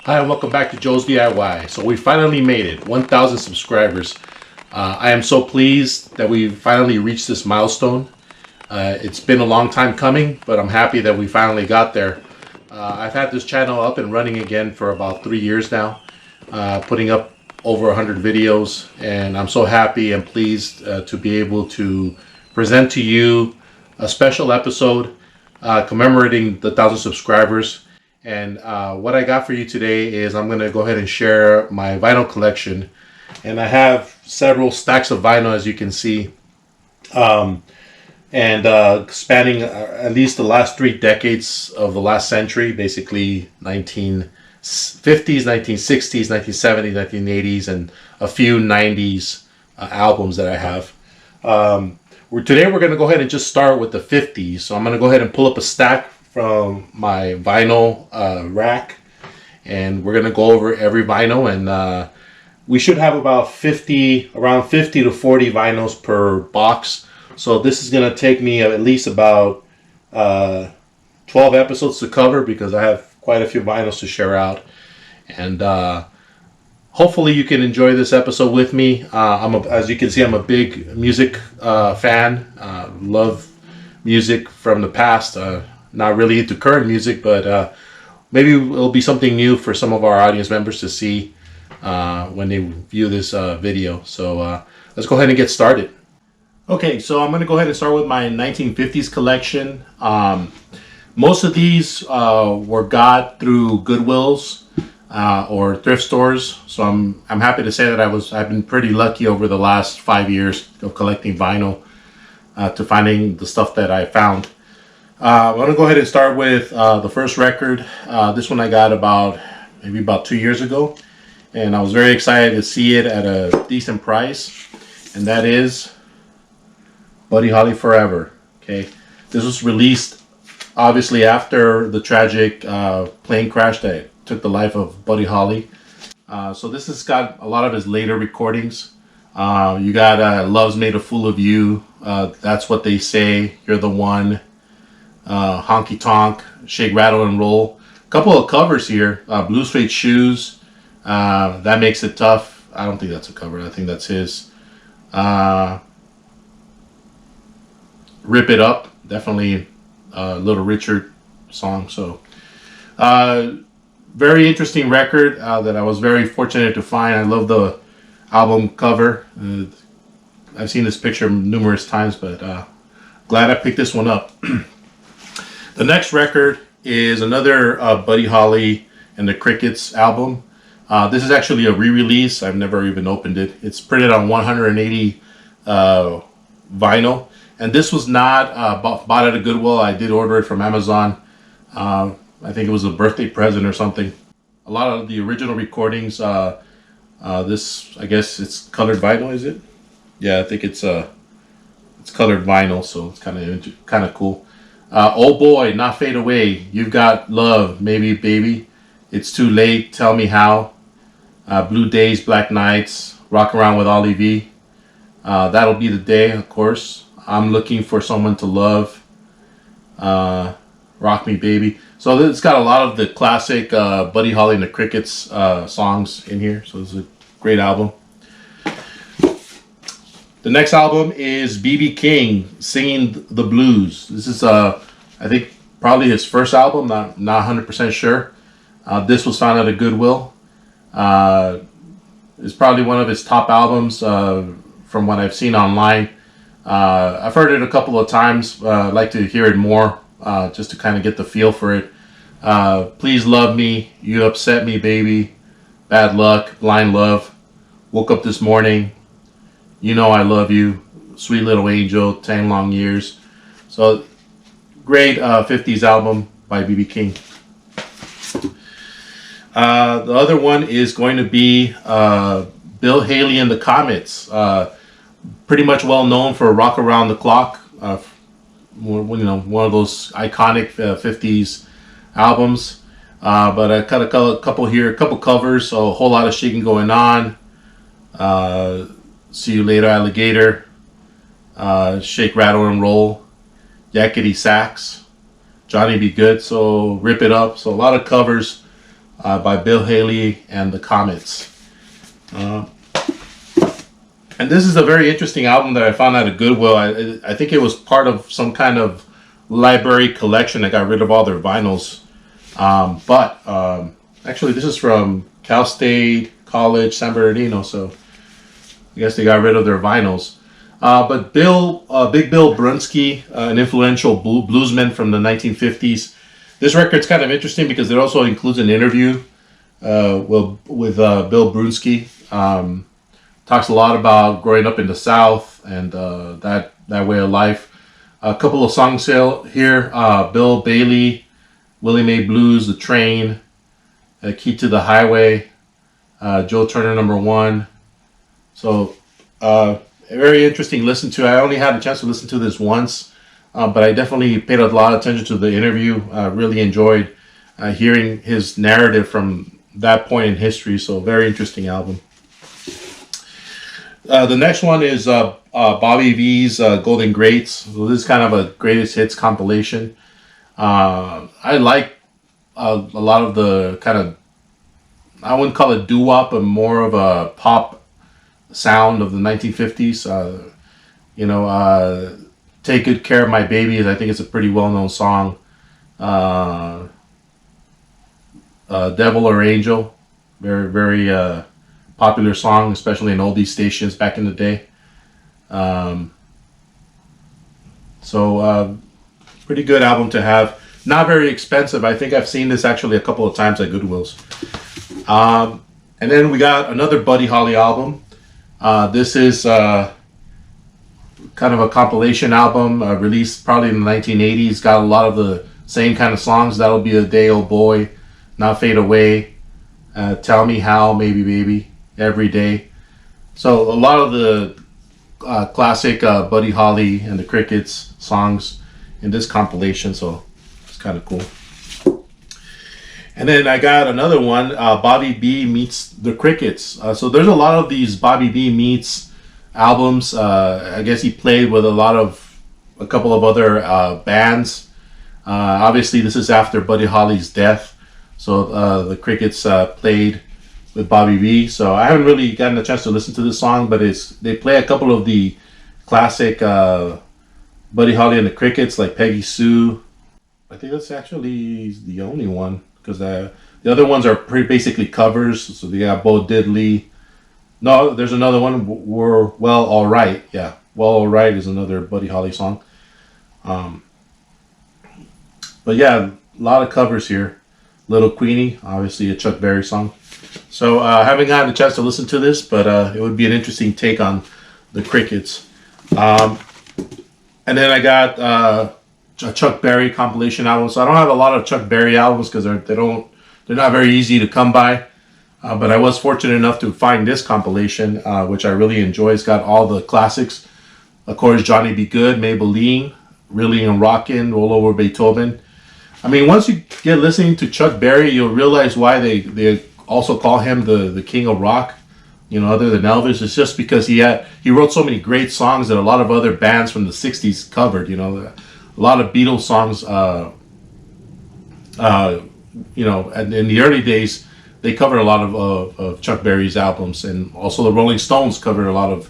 Hi, and welcome back to Joe's DIY. So we finally made it, 1,000 subscribers. I am so pleased that we finally reached this milestone. It's been a long time coming, but I'm happy that we finally got there. I've had this channel up and running again for about 3 years now, putting up over 100 videos, and I'm so happy and pleased to be able to present to you a special episode commemorating the 1,000 subscribers. And what I got for you today is I'm going to go ahead and share my vinyl collection. And I have several stacks of vinyl, as you can see, spanning at least the last 3 decades of the last century, basically 1950s, 1960s, 1970s, 1980s, and a few 90s albums that I have. Today we're going to go ahead and just start with the 50s. So I'm going to go ahead and pull up a stack from my vinyl rack, and we're going to go over every vinyl, and we should have about around 50 to 40 vinyls per box. So this is going to take me at least about 12 episodes to cover, because I have quite a few vinyls to share out. And hopefully you can enjoy this episode with me. As you can see, I'm a big music fan. Love music from the past. Not really into current music, but maybe it'll be something new for some of our audience members to see when they view this video. So let's go ahead and get started. Okay, so I'm going to go ahead and start with my 1950s collection. Most of these were got through Goodwills or thrift stores. So I'm happy to say that I've been pretty lucky over the last 5 years of collecting vinyl to finding the stuff that I found. I'm going to go ahead and start with the first record. This one I got maybe about 2 years ago, and I was very excited to see it at a decent price, and that is Buddy Holly Forever. Okay, this was released obviously after the tragic plane crash that took the life of Buddy Holly. So this has got a lot of his later recordings. You got Love's Made a Fool of You, That's What They Say, You're the One, Honky Tonk, Shake, Rattle, and Roll. A couple of covers here. Blue Suede Shoes, That Makes It Tough. I don't think that's a cover. I think that's his. Rip It Up, definitely a Little Richard song. So very interesting record that I was very fortunate to find. I love the album cover. I've seen this picture numerous times, but glad I picked this one up. The next record is another Buddy Holly and the Crickets album. This is actually a re-release. I've never even opened it. It's printed on 180 vinyl. And this was not bought at a Goodwill. I did order it from Amazon. I think it was a birthday present or something. A lot of the original recordings, this, I guess it's colored vinyl, is it? Yeah, I think it's colored vinyl, so it's kind of cool. Oh Boy, Not Fade Away, You've Got Love, Maybe Baby, It's Too Late, Tell Me How, Blue Days, Black Nights, Rock Around with Ollie V, That'll Be the Day, of course, I'm Looking for Someone to Love, Rock Me Baby. So it's got a lot of the classic Buddy Holly and the Crickets songs in here, so it's a great album. The next album is B.B. King, Singing the Blues. This is, I think, probably his first album, not 100% sure. This was found at a Goodwill. It's probably one of his top albums from what I've seen online. I've heard it a couple of times. I'd like to hear it more, just to kind of get the feel for it. Please Love Me, You Upset Me Baby, Bad Luck, Blind Love, Woke Up This Morning, You Know I Love You, Sweet Little Angel, 10 Long Years. So great 50s album by B.B. King. The other one is going to be Bill Haley and the Comets. Pretty much well known for Rock Around the Clock. One of those iconic 50s albums. But I cut a couple here, a couple covers, so a whole lot of shaking going on. See You Later, Alligator, Shake, Rattle, and Roll, Yakety Sax, Johnny Be Good, so Rip It Up. So a lot of covers by Bill Haley and the Comets. And this is a very interesting album that I found at a Goodwill. I think it was part of some kind of library collection that got rid of all their vinyls. Actually, this is from Cal State College, San Bernardino, so I guess they got rid of their vinyls. But Big Bill Brunsky, an influential bluesman from the 1950s. This record's kind of interesting because it also includes an interview with Bill Brunsky. Talks a lot about growing up in the South and that way of life. A couple of songs here. Bill Bailey, Willie Mae Blues, The Train, Key to the Highway, Joe Turner #1. So very interesting listen to. I only had a chance to listen to this once, but I definitely paid a lot of attention to the interview. Really enjoyed hearing his narrative from that point in history. So very interesting album. The next one is Bobby V's Golden Greats. So this is kind of a greatest hits compilation. I like a lot of the kind of, I wouldn't call it doo-wop, but more of a pop sound of the 1950s. Take Good Care of My Baby, I think it's a pretty well-known song. Devil or Angel, very, very popular song, especially in oldies stations back in the day. Pretty good album to have. Not very expensive. I think I've seen this actually a couple of times at Goodwill's. And then we got another Buddy Holly album. This is kind of a compilation album released probably in the 1980s. Got a lot of the same kind of songs. That'll Be a Day, Oh Boy, Not Fade Away, Tell Me How, Maybe Baby, Every Day. So a lot of the classic Buddy Holly and the Crickets songs in this compilation. So it's kind of cool. And then I got another one, Bobby B Meets the Crickets. So there's a lot of these Bobby B Meets albums. I guess he played with a couple of other bands. Obviously, this is after Buddy Holly's death. So the Crickets played with Bobby B. So I haven't really gotten a chance to listen to this song, but they play a couple of the classic Buddy Holly and the Crickets, like Peggy Sue. I think that's actually the only one, because the other ones are basically covers. So they got Bo Diddley. No, there's another one, We're Well All Right. Yeah, Well All Right is another Buddy Holly song. But yeah, a lot of covers here. Little Queenie, obviously a Chuck Berry song. So I haven't gotten a chance to listen to this, but it would be an interesting take on the Crickets. And then I got a Chuck Berry compilation album. So I don't have a lot of Chuck Berry albums because they're not very easy to come by. But I was fortunate enough to find this compilation, which I really enjoy. It's got all the classics. Of course, Johnny B. Good, Maybelline, Reeling and Rockin', Roll Over Beethoven. I mean, once you get listening to Chuck Berry, you'll realize why they also call him the king of rock. Other than Elvis, it's just because he wrote so many great songs that a lot of other bands from the 60s covered. A lot of Beatles songs, and in the early days, they covered a lot of Chuck Berry's albums, and also the Rolling Stones covered a lot of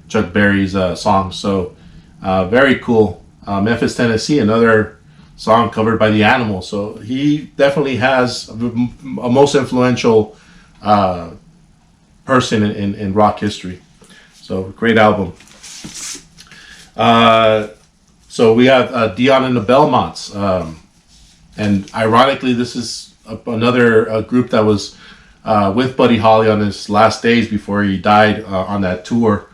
Chuck Berry's songs. So very cool. Memphis, Tennessee, another song covered by the Animals. So he definitely has a most influential person in rock history. So great album. So we have Dion and the Belmonts, and ironically, this is another group that was with Buddy Holly on his last days before he died on that tour.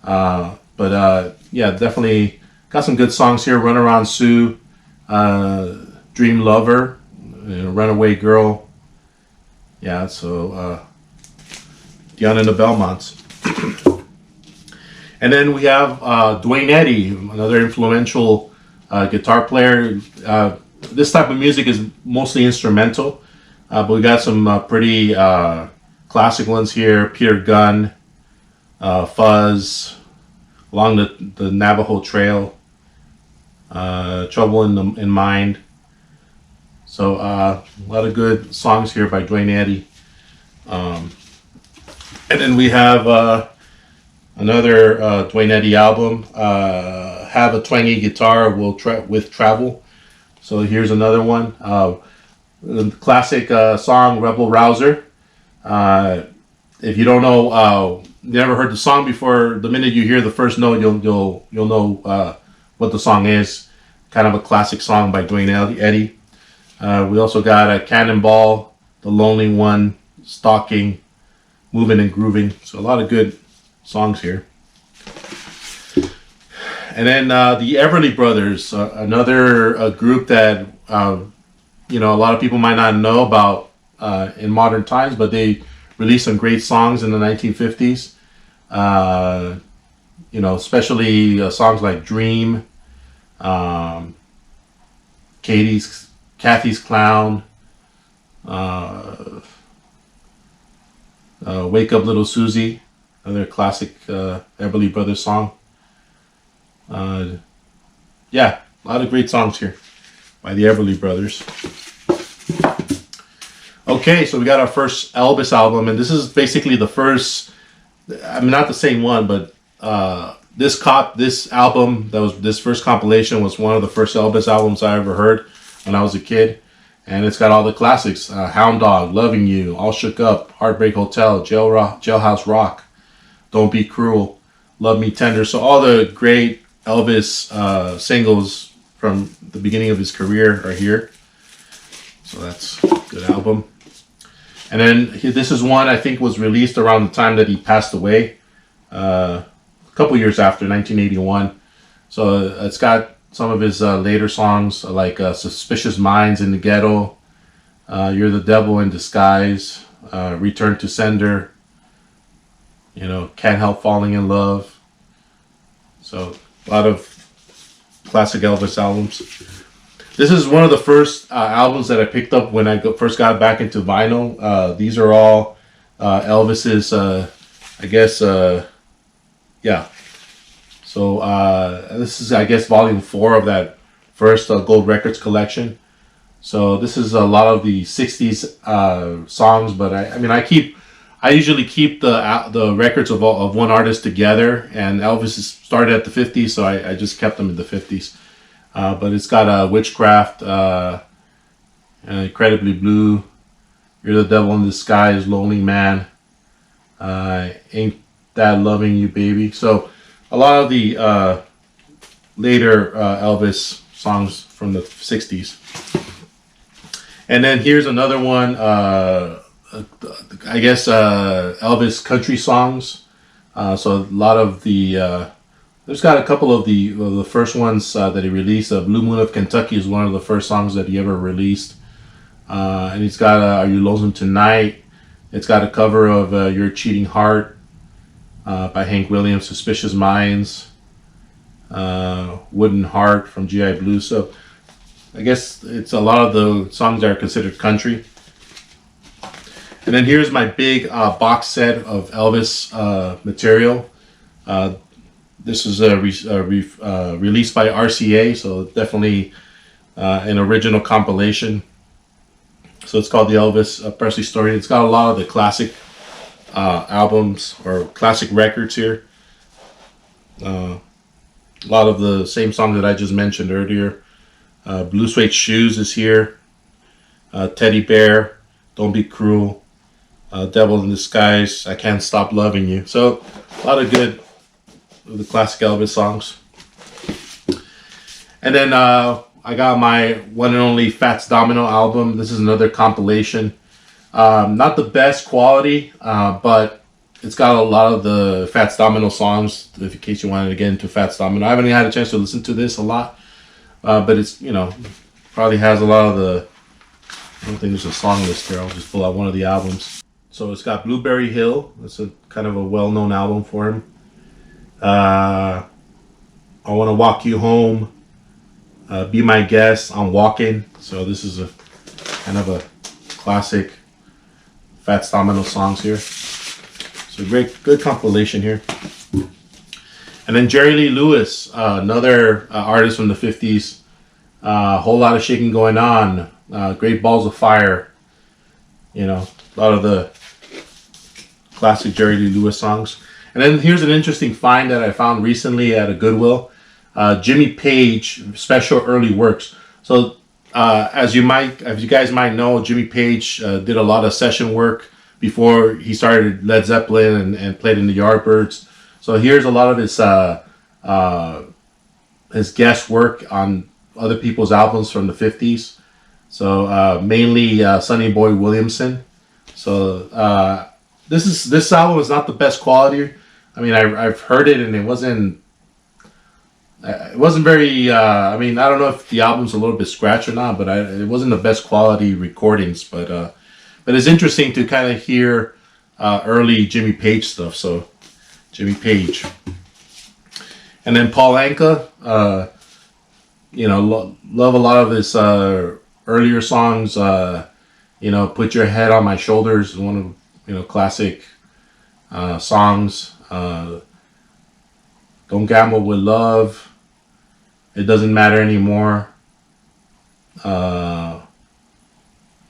Yeah, definitely got some good songs here. Run Around Sue, Dream Lover, Runaway Girl. Yeah, so Dion and the Belmonts. And then we have Dwayne Eddy, another influential guitar player. This type of music is mostly instrumental, but we got some pretty classic ones here. Peter Gunn, Fuzz, Along the Navajo Trail, Trouble in Mind. So a lot of good songs here by Dwayne Eddy. And then we have another Dwayne Eddy album, Have a Twangy Guitar with Travel. So here's another one. The classic song Rebel Rouser. If you don't know, never heard the song before, the minute you hear the first note, you'll know what the song is. Kind of a classic song by Dwayne Eddy. We also got a Cannonball, The Lonely One, Stalking, Moving and Grooving. So a lot of good songs here. And then the Everly Brothers, another group that a lot of people might not know about in modern times, but they released some great songs in the 1950s. Especially songs like Dream, Kathy's Clown, Wake Up Little Susie, another classic Everly Brothers song. A lot of great songs here by the Everly Brothers. Okay, so we got our first Elvis album, and this is basically the first, not the same one, but this album, this first compilation was one of the first Elvis albums I ever heard when I was a kid. And it's got all the classics, Hound Dog, Loving You, All Shook Up, Heartbreak Hotel, Jailhouse Rock, Don't Be Cruel, Love Me Tender. So all the great Elvis singles from the beginning of his career are here. So that's a good album. And then this is one I think was released around the time that he passed away, a couple years after, 1981. So it's got some of his later songs like Suspicious Minds in the Ghetto, You're the Devil in Disguise, Return to Sender, Can't Help Falling in Love. So a lot of classic Elvis albums. This is one of the first albums that I picked up when I first got back into vinyl. These are all Elvis's, So this is, I guess, volume 4 of that first Gold Records collection. So this is a lot of the 60s songs, but I usually keep the records of one artist together, and Elvis started at the 50s, so I just kept them in the 50s. But it's got Witchcraft, Incredibly Blue, You're the Devil in Disguise, Lonely Man, Ain't That Loving You Baby. So a lot of the later Elvis songs from the 60s. And then here's another one, Elvis country songs. So a lot of the, there's got a couple of the first ones that he released. Blue Moon of Kentucky is one of the first songs that he ever released. And he's got Are You Lonesome Tonight? It's got a cover of Your Cheating Heart by Hank Williams, Suspicious Minds, Wooden Heart from G.I. Blues. So I guess it's a lot of the songs that are considered country. And then here's my big box set of Elvis material. This is released by RCA, so definitely an original compilation. So it's called the Elvis Presley Story. It's got a lot of the classic albums or classic records here. A lot of the same songs that I just mentioned earlier. Blue Suede Shoes is here. Teddy Bear, Don't Be Cruel, Devil in Disguise, I Can't Stop Loving You. So a lot of good of the classic Elvis songs. And then I got my one and only Fats Domino album. This is another compilation. Not the best quality, but it's got a lot of the Fats Domino songs, in case you wanted to get into Fats Domino. I haven't had a chance to listen to this a lot, but it's, probably has a lot of the, I don't think there's a song list here. I'll just pull out one of the albums. So it's got Blueberry Hill. It's a kind of a well-known album for him. I Want to Walk You Home. Be My Guest, I'm Walking. So this is a kind of a classic Fats Domino songs here. So good compilation here. And then Jerry Lee Lewis, another artist from the 50s. Whole Lot of Shaking Going On. Great Balls of Fire. You know, a lot of the classic Jerry Lee Lewis songs. And then here's an interesting find that I found recently at a Goodwill. Jimmy Page Special Early Works. So as you guys might know, Jimmy Page did a lot of session work before he started Led Zeppelin and played in the Yardbirds. So here's a lot of his guest work on other people's albums from the 50s. So mainly Sonny Boy Williamson. So this album is not the best quality. I mean, I've heard it and it wasn't very. I mean, I don't know if the album's a little bit scratched or not, but it wasn't the best quality recordings. But it's interesting to kind of hear early Jimmy Page stuff. So Jimmy Page, and then Paul Anka. Love a lot of his earlier songs. Put Your Head on My Shoulders is one of classic songs. Don't Gamble with Love. It Doesn't Matter Anymore. The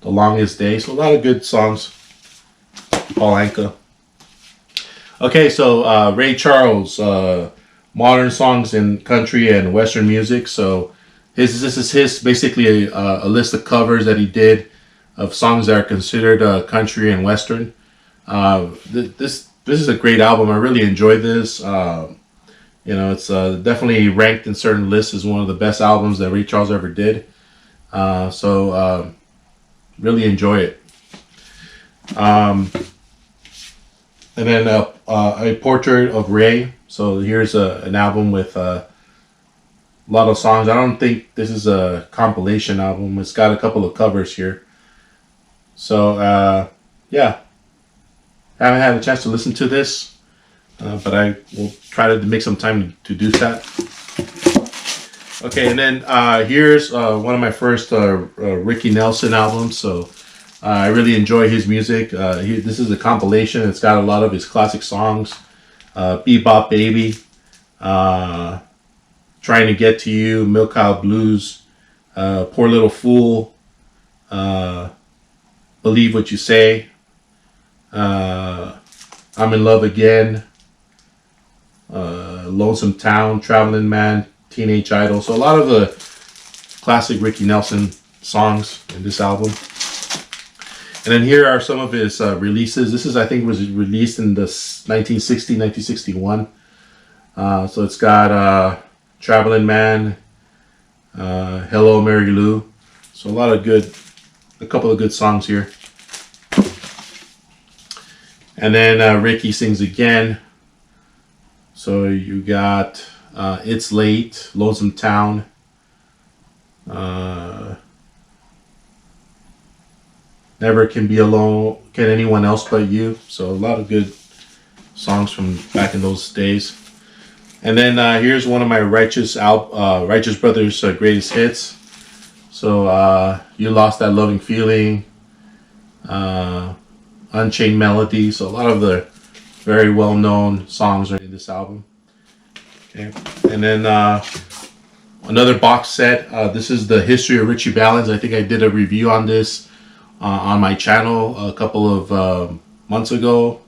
Longest Day. So a lot of good songs. Paul Anka. Okay, so Ray Charles, modern songs in country and western music. So this is his basically a list of covers that he did of songs that are considered country and western. This is a great album. I really enjoyed this. It's definitely ranked in certain lists as one of the best albums that Ray Charles ever did. So really enjoy it. And then A Portrait of Ray. So here's an album with a lot of songs. I don't think this is a compilation album. It's got a couple of covers here. So yeah, haven't had a chance to listen to this, but I will try to make some time to do that. Okay, and then here's one of my first Ricky Nelson albums. So I really enjoy his music. This is a compilation. It's got a lot of his classic songs. Bebop Baby, Trying to Get to You, Milk Cow Blues, Poor Little Fool, Believe What You Say, I'm in Love Again, Lonesome Town, Traveling Man, Teenage Idol. So a lot of the classic Ricky Nelson songs in this album. And then here are some of his releases. This I think was released in the 1960, 1961. So it's got Traveling Man, Hello Mary Lou. So a couple of good songs here. And then Ricky Sings Again. So you got It's Late, Lonesome Town, Never Can Be Alone, Can Anyone Else But You. So a lot of good songs from back in those days. And then here's one of my Righteous Brothers greatest hits. So You Lost That Loving Feeling, Unchained Melody. So a lot of the very well-known songs are in this album. Okay. And then another box set. This is the History of Ritchie Valens. I think I did a review on this on my channel a couple of months ago.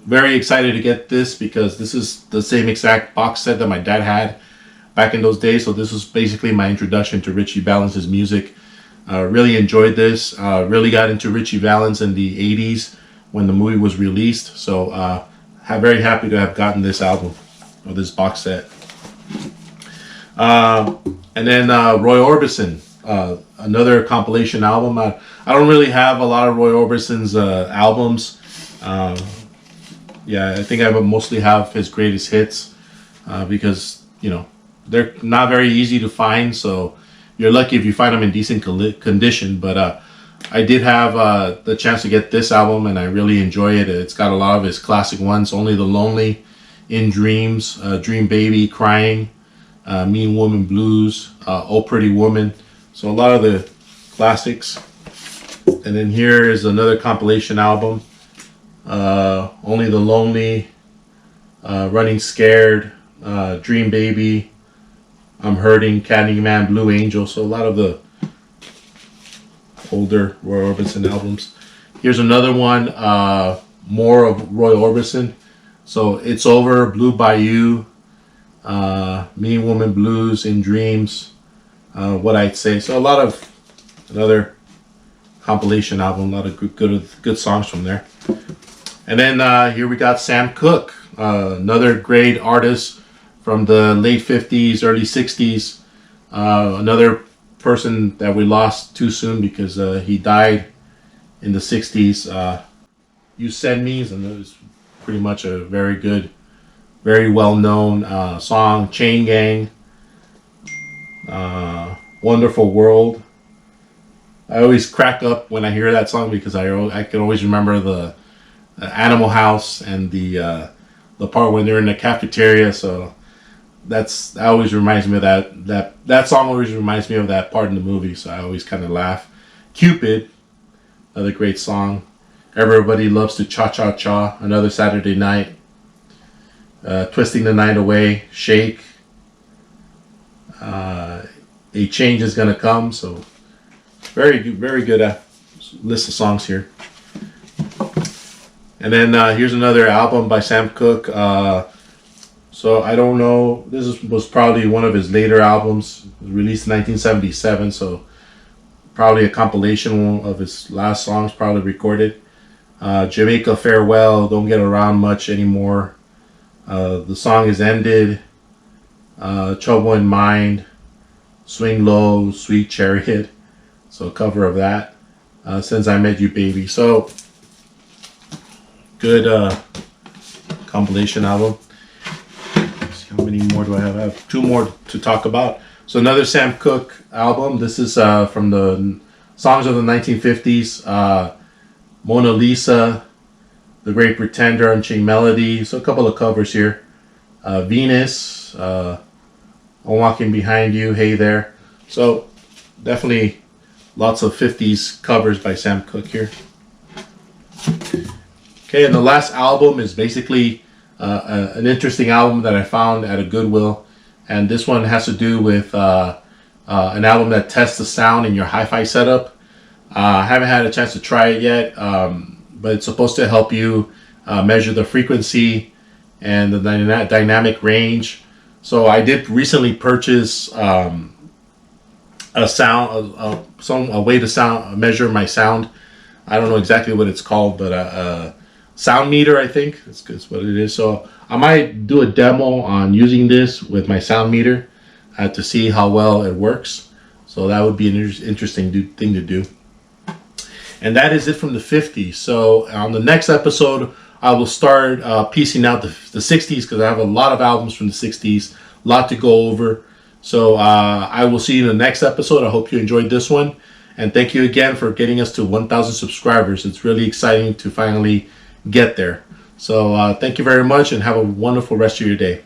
Very excited to get this because this is the same exact box set that my dad had back in those days. So this was basically my introduction to Ritchie Valens' music. Really enjoyed this. Really got into Ritchie Valens in the 80s when the movie was released. So very happy to have gotten this album or this box set. And then Roy Orbison. Another compilation album. I don't really have a lot of Roy Orbison's albums. I think I mostly have his greatest hits because they're not very easy to find. So you're lucky if you find them in decent condition. But I did have the chance to get this album, and I really enjoy it. It's got a lot of his classic ones: Only the Lonely, In Dreams, Dream Baby, Crying, Mean Woman Blues, Oh Pretty Woman. So a lot of the classics. And then here is another compilation album. Only the Lonely, Running Scared, Dream Baby, I'm Hurting, Candyman, Blue Angel. So a lot of the older Roy Orbison albums. Here's another one, more of Roy Orbison. So It's Over, Blue Bayou, Mean Woman Blues, In Dreams, What I'd Say. So a lot of another compilation album, a lot of good songs from there. And then here we got Sam Cooke, another great artist from the late 50s, early 60s. Another person that we lost too soon because he died in the 60s. You Send Me's, and it was pretty much a very good, very well-known song. Chain Gang, Wonderful World. I always crack up when I hear that song because I can always remember the Animal House and the part when they're in the cafeteria. So that always reminds me of that song always reminds me of that part in the movie. So I always kind of laugh. Cupid, another great song. Everybody Loves to Cha Cha Cha, another Saturday Night. Twisting the Night Away, Shake. A Change Is Gonna Come. So very good list of songs here. And then here's another album by Sam Cooke. So I don't know. This was probably one of his later albums. It was released in 1977. So probably a compilation of his last songs, probably recorded. Jamaica Farewell, Don't Get Around Much Anymore. The Song Is Ended. Trouble in Mind. Swing Low, Sweet Chariot. So a cover of that. Since I Met You Baby. So good compilation album. Let's see, how many more do I have? I have two more to talk about. So another Sam Cooke album. This is from the songs of the 1950s. Mona Lisa, The Great Pretender, Unchained Melody. So a couple of covers here. Venus, I'm Walking Behind You, Hey There. So definitely lots of 50s covers by Sam Cooke here. Okay, and the last album is basically an interesting album that I found at a Goodwill. And this one has to do with an album that tests the sound in your hi-fi setup. I haven't had a chance to try it yet, but it's supposed to help you measure the frequency and the dynamic range. So I did recently purchase a way to measure my sound. I don't know exactly what it's called, but a sound meter, I think is what it is. So I might do a demo on using this with my sound meter to see how well it works. So that would be an interesting thing to do. And that is it from the 50s. So on the next episode, I will start piecing out the 60s because I have a lot of albums from the 60s, a lot to go over. So I will see you in the next episode. I hope you enjoyed this one. And thank you again for getting us to 1,000 subscribers. It's really exciting to finally get there. So thank you very much and have a wonderful rest of your day.